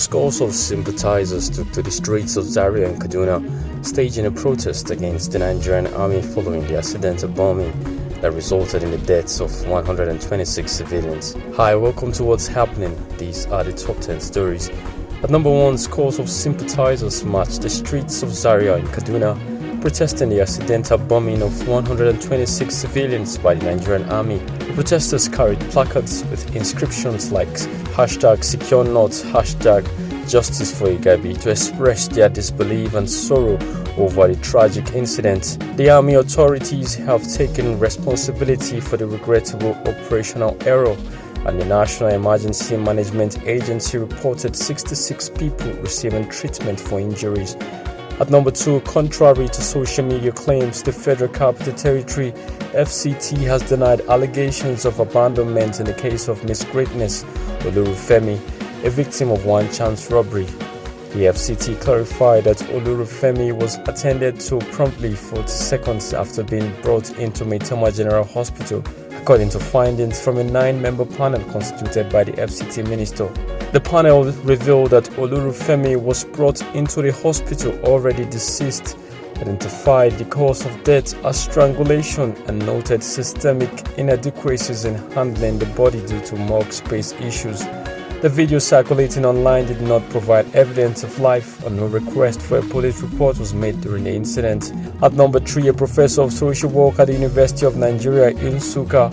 Scores of sympathizers took to the streets of Zaria and Kaduna, staging a protest against the Nigerian army following the accidental bombing that resulted in the deaths of 126 civilians. Hi, welcome to What's Happening. These are the top 10 stories. At number 1, scores of sympathizers marched the streets of Zaria in Kaduna, protesting the accidental bombing of 126 civilians by the Nigerian army. The protesters carried placards with inscriptions like #SecureNorth, #Justice for Igabi to express their disbelief and sorrow over the tragic incident. The army authorities have taken responsibility for the regrettable operational error, and the National Emergency Management Agency reported 66 people receiving treatment for injuries. At number 2, contrary to social media claims, the Federal Capital Territory FCT has denied allegations of abandonment in the case of Miss Greatness Olurufemi, a victim of one-chance robbery. The FCT clarified that Olurufemi was attended to promptly 40 seconds after being brought into Maitama General Hospital, according to findings from a 9-member panel constituted by the FCT minister. The panel revealed that Olurufemi was brought into the hospital already deceased, identified the cause of death as strangulation, and noted systemic inadequacies in handling the body due to morgue space issues. The video circulating online did not provide evidence of life, and no request for a police report was made during the incident. At number 3, a professor of social work at the University of Nigeria in Nsukka,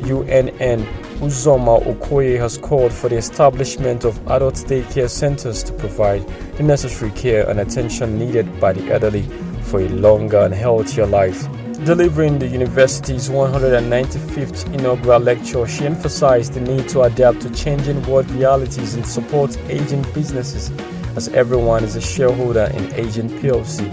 UNN, Uzoma Okoye, has called for the establishment of adult daycare centers to provide the necessary care and attention needed by the elderly for a longer and healthier life. Delivering the university's 195th inaugural lecture, she emphasized the need to adapt to changing world realities and support aging businesses, as everyone is a shareholder in Aging PLC.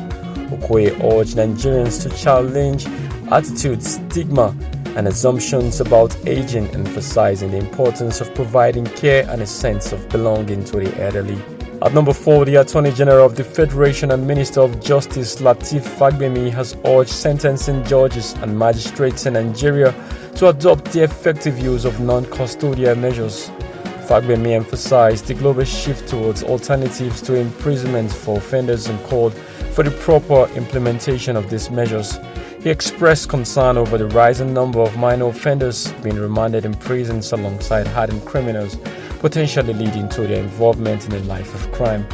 Okoye urged Nigerians to challenge attitudes, stigma, and assumptions about aging, emphasizing the importance of providing care and a sense of belonging to the elderly. At number 4, the Attorney General of the Federation and Minister of Justice Lateef Fagbemi has urged sentencing judges and magistrates in Nigeria to adopt the effective use of non-custodial measures. Fagbemi emphasized the global shift towards alternatives to imprisonment for offenders and called for the proper implementation of these measures. He expressed concern over the rising number of minor offenders being remanded in prisons alongside hardened criminals, potentially leading to their involvement in the life of crime.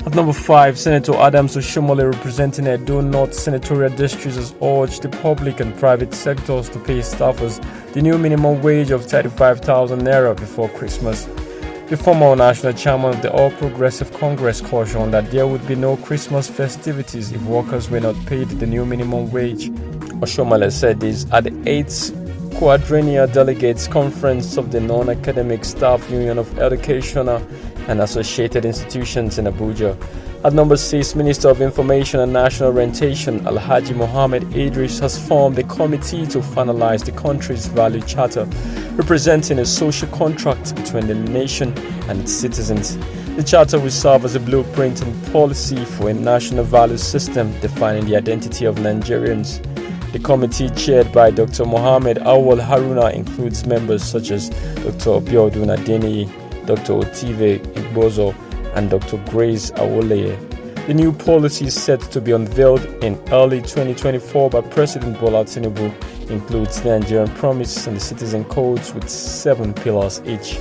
At number 5, Senator Adams Oshiomole, representing Edo North Senatorial District, has urged the public and private sectors to pay staffers the new minimum wage of 35,000 naira before Christmas. The former national chairman of the All Progressive Congress cautioned that there would be no Christmas festivities if workers were not paid the new minimum wage. Oshiomole said this at the 8th Quadrennial Delegates Conference of the Non-Academic Staff Union of Educational and Associated Institutions in Abuja. At number 6, Minister of Information and National Orientation Alhaji Mohammed Idris has formed a committee to finalize the country's value charter, representing a social contract between the nation and its citizens. The charter will serve as a blueprint and policy for a national value system defining the identity of Nigerians. The committee, chaired by Dr. Mohammed Awal Haruna, includes members such as Dr. Obiodun Adeniyi, Dr. Otive Igbozo, and Dr. Grace Awoleye. The new policy is set to be unveiled in early 2024 by President Bola Tinubu, includes the Nigerian Promise and the Citizen Codes with 7 pillars each.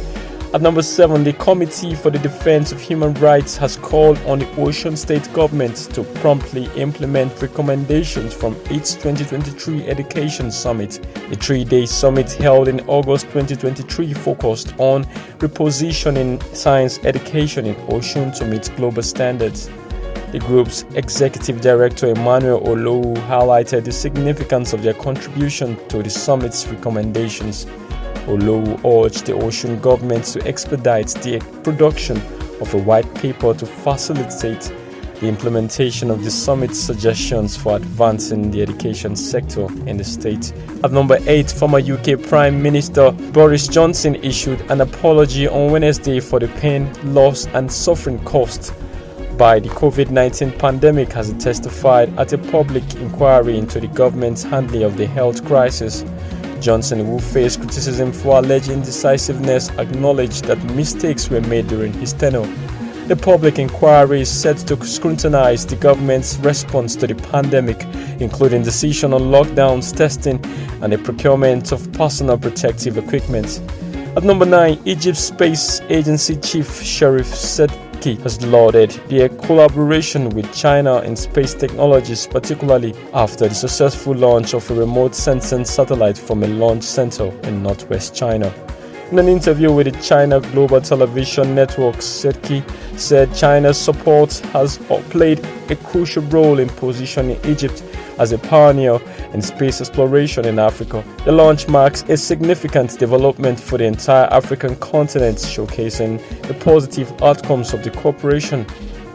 At number 7, the Committee for the Defense of Human Rights has called on the Osun State government to promptly implement recommendations from its 2023 Education Summit. The 3-day summit held in August 2023 focused on repositioning science education in Osun to meet global standards. The group's executive director Emmanuel Olowu highlighted the significance of their contribution to the summit's recommendations. Olowu urged the Osun government to expedite the production of a white paper to facilitate the implementation of the summit's suggestions for advancing the education sector in the state. At number 8, former UK Prime Minister Boris Johnson issued an apology on Wednesday for the pain, loss and suffering caused by the COVID-19 pandemic, as he testified at a public inquiry into the government's handling of the health crisis. Johnson, who faced criticism for alleged indecisiveness, acknowledged that mistakes were made during his tenure. The public inquiry is set to scrutinize the government's response to the pandemic, including decision on lockdowns, testing, and the procurement of personal protective equipment. At number 9, Egypt's Space Agency Chief Sherif Sedki has lauded their collaboration with China in space technologies, particularly after the successful launch of a remote sensing satellite from a launch center in northwest China. In an interview with the China Global Television Network, Sedki said China's support has played a crucial role in positioning Egypt as a pioneer in space exploration in Africa. The launch marks a significant development for the entire African continent, showcasing the positive outcomes of the cooperation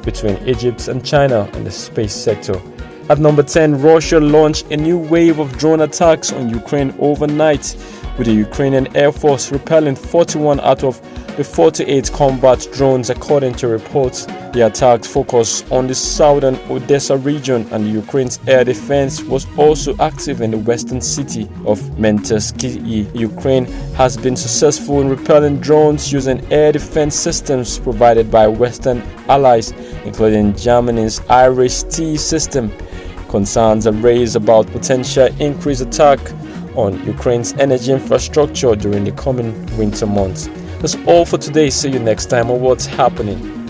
between Egypt and China in the space sector. At number 10, Russia launched a new wave of drone attacks on Ukraine overnight, with the Ukrainian Air Force repelling 41 out of the 48 combat drones, according to reports. The attacks focused on the southern Odessa region, and Ukraine's air defense was also active in the western city of Mentersky. Ukraine has been successful in repelling drones using air defense systems provided by Western allies, including Germany's Iris-T system. Concerns are raised about potential increased attack on Ukraine's energy infrastructure during the coming winter months. That's all for today. See you next time on What's Happening.